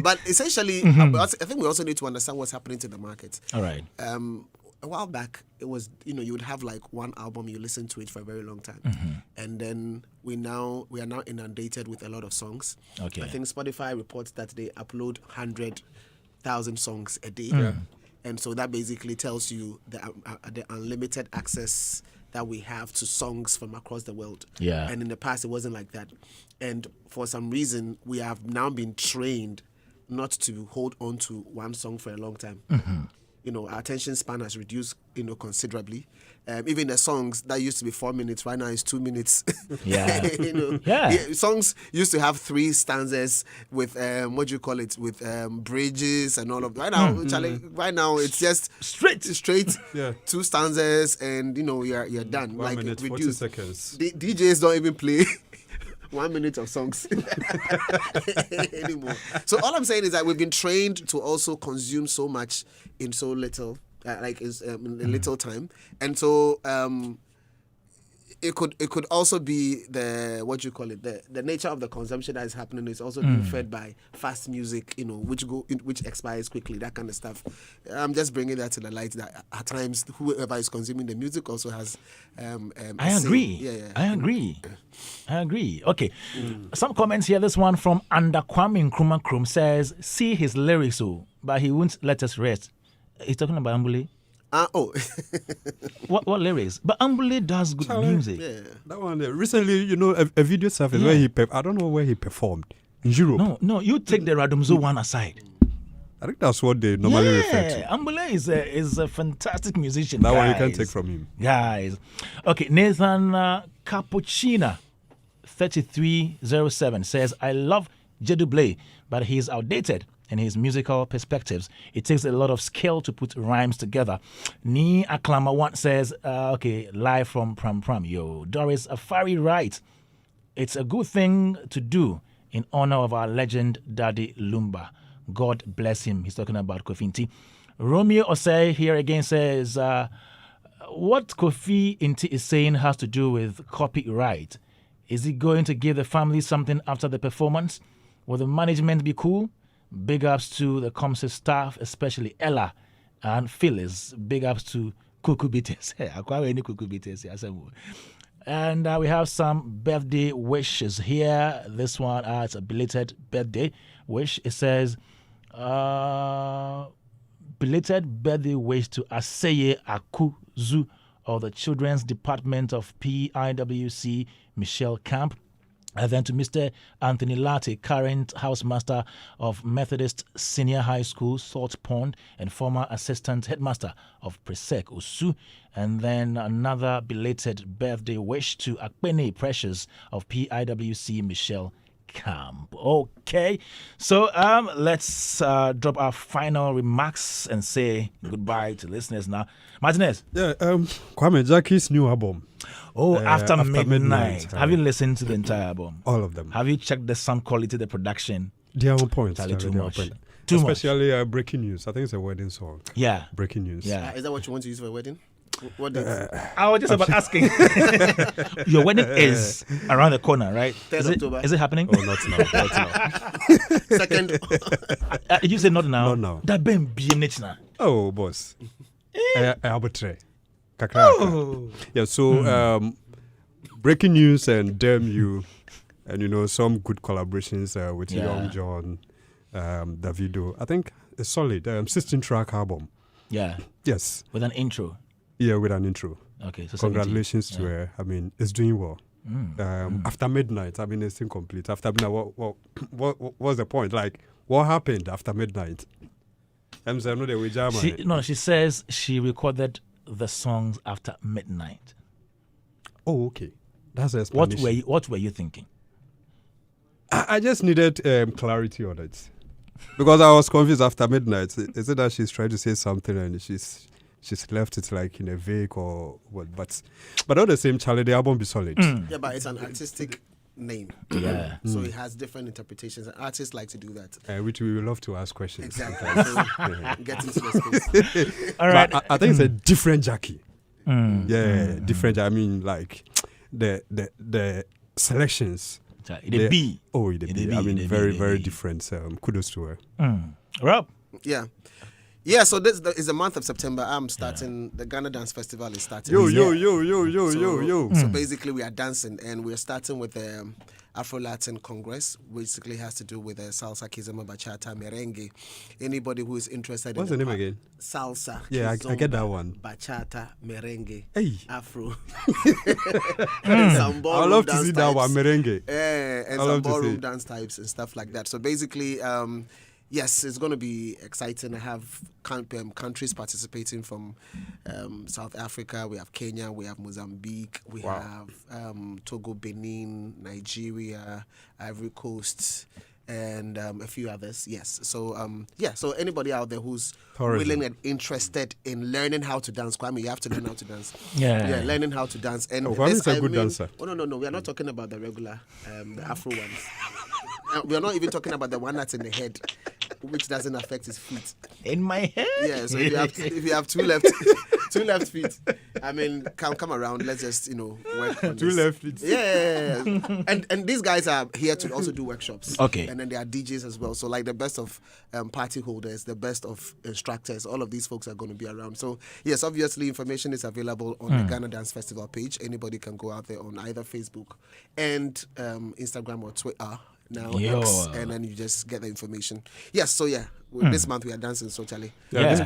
But essentially, I think we also need to understand what's happening to the market. All right. A while back, it was, you would have like one album, you listen to it for a very long time. And then we are now inundated with a lot of songs. Okay. I think Spotify reports that they upload 100,000 songs a day. And so that basically tells you the unlimited access that we have to songs from across the world. Yeah. And in the past, it wasn't like that. And for some reason, we have now been trained not to hold on to one song for a long time. Our attention span has reduced, considerably. Even the songs that used to be 4 minutes, right now is 2 minutes. Yeah. Songs used to have 3 stanzas with with bridges and all of that. Right now, Charlie, right now it's just straight. 2 stanzas, and you're done. 1 minute, 40 seconds. DJs don't even play 1 minute of songs anymore. So all I'm saying is that we've been trained to also consume so much in so little, in little time, and so it could also be the nature of the consumption that is happening is also being fed by fast music, which expires quickly, that kind of stuff. I'm just bringing that to the light that at times whoever is consuming the music also has. I agree. I agree. Okay, some comments here. This one from Kwame Nkrumah Krum says, "See his lyrics, but he won't let us rest." He's talking about Ambule. What lyrics? But Ambule does good music. Yeah. That one there. Recently, a video surfaced where I don't know where he performed. In Europe. No, you take the Radomzo one aside. I think that's what they normally refer to. Ambule is a fantastic musician. That one you can take from him. Guys. Okay, Nathan Cappuccina 3307 says, "I love Jedu Blay, but he is outdated in his musical perspectives. It takes a lot of skill to put rhymes together." Ni Aklama one says, live from Pram. Yo, Doris Afari right. It's a good thing to do in honor of our legend, Daddy Lumba. God bless him. He's talking about Kofi Nti. Romeo Osei here again says, what Kofi Nti is saying has to do with copyright. Is he going to give the family something after the performance? Will the management be cool? Big ups to the Comsys staff, especially Ella and Phyllis. Big ups to Kukubites. And we have some birthday wishes here. This one is a belated birthday wish. It says, belated birthday wish to Aseye Akuzu of the Children's Department of PIWC, Michelle Camp. And then to Mr. Anthony Latte, current housemaster of Methodist Senior High School, Salt Pond, and former assistant headmaster of Presec, Osu. And then another belated birthday wish to Akpene Precious of PIWC, Michelle Camp. Okay, so let's drop our final remarks and say goodbye to listeners now. Martinez. Yeah, Kwame, Jackie's new album. After midnight. Have you listened to the entire album? All of them. Have you checked the sound quality, the production? They are on point. Too much. Especially Breaking News. I think it's a wedding song. Yeah. Breaking News. Yeah. Is that what you want to use for a wedding? What date? I was just about asking. Your wedding is around the corner, right? 3rd October. Is it happening? Oh, not now. Not now. Second. Did you say not now? Not now. That been BM Oh, boss. Arbitrary. Yeah, so Breaking News and Damn You, and some good collaborations with Young John, Davido. I think it's solid. 16-track album. Yeah. Yes. With an intro. Yeah, with an intro. Okay, so congratulations to her. I mean, it's doing well. After midnight, I mean, it's incomplete. After midnight, what's the point? Like, what happened after midnight? She says she recorded the songs after midnight. Oh, okay. That's the explanation. What were you thinking? I just needed clarity on it. Because I was confused after midnight. Is it that she's trying to say something and she's left it like in a vague or what? But all the same, Charlie, the album be solid. Yeah, but it's an artistic name. Yeah. So it has different interpretations. And artists like to do that. Which we will love to ask questions. Exactly. So get into the space. All right. I think it's a different Jackie. Different. I mean, like the selections. The B. Oh, the B. I mean, very different. Kudos to her. Rob. Yeah, so this is the month of September. I'm starting, the Ghana Dance Festival is starting. Yo. So basically we are dancing and we're starting with the Afro-Latin Congress, which basically has to do with salsa, kizomba, bachata, merengue. Anybody who is interested What's in the name again? Salsa, yeah, kizomba, I get that one. Bachata, merengue, Afro. Some I love to see that one, merengue. And some ballroom dance types and stuff like that. So basically, yes, it's going to be exciting. I have countries participating from South Africa. We have Kenya. We have Mozambique. We have Togo, Benin, Nigeria, Ivory Coast, and a few others. Yes. So, so anybody out there who's willing and interested in learning how to dance, Kwame, you have to learn how to dance. Yeah, learning how to dance. And Kwame's a good dancer. Oh, no. We are not talking about the regular, the Afro ones. We are not even talking about the one that's in the head, which doesn't affect his feet. In my head? Yeah, so if you have two left, 2 left feet. I mean, come around. Let's just work on 2 this. left feet. Yeah. And these guys are here to also do workshops. Okay. And then they are DJs as well. So like the best of party holders, the best of instructors, all of these folks are going to be around. So yes, obviously information is available on the Ghana Dance Festival page. Anybody can go out there on either Facebook and Instagram or Twitter. Now X, and then you just get the information. Yes, so this month we are dancing, so Charlie. This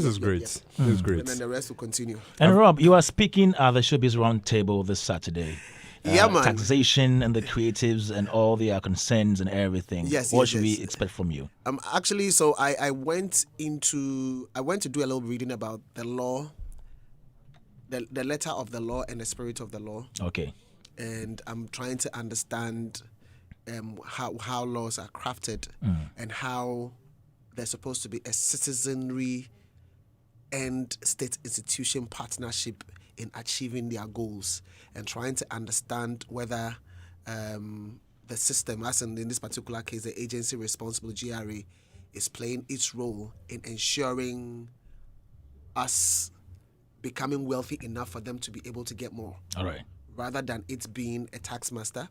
is great. This is great. And then the rest will continue. And Rob, you are speaking at the Showbiz Roundtable this Saturday. Man. Taxation and the creatives and all their concerns and everything. Yes. What should we expect from you? Actually, so I went to do a little reading about the law, the letter of the law and the spirit of the law. Okay. And I'm trying to understand how laws are crafted and how there's supposed to be a citizenry and state institution partnership in achieving their goals, and trying to understand whether the system, as in this particular case, the agency responsible, GRA, is playing its role in ensuring us becoming wealthy enough for them to be able to get more. All right. Rather than it being a tax master.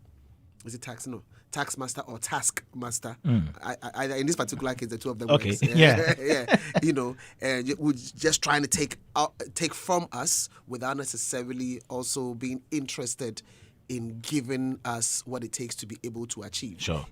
Is it tax? No. Tax master or task master. I in this particular case, the two of them. Okay. Works. Yeah. And we're just trying to take from us without necessarily also being interested in giving us what it takes to be able to achieve. Sure.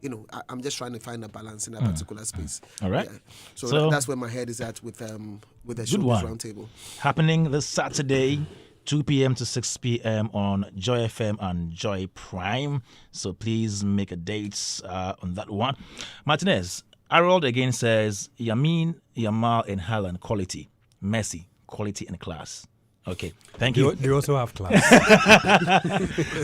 I'm just trying to find a balance in that particular space. All right. Yeah. So that's where my head is at with the Showbiz Roundtable. Happening this Saturday, 2 p.m. to 6 p.m. on Joy FM and Joy Prime. So please make a date on that one. Martinez, Harold again says, Yamin, Yamal, and Haaland, quality. Messi, quality and class. Okay, thank you. They also have class.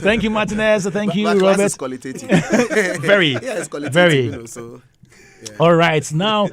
Thank you, Martinez. Thank you, Robert. Robert. Class is qualitative. Very. Yeah, it's qualitative. Very. So, yeah. All right, now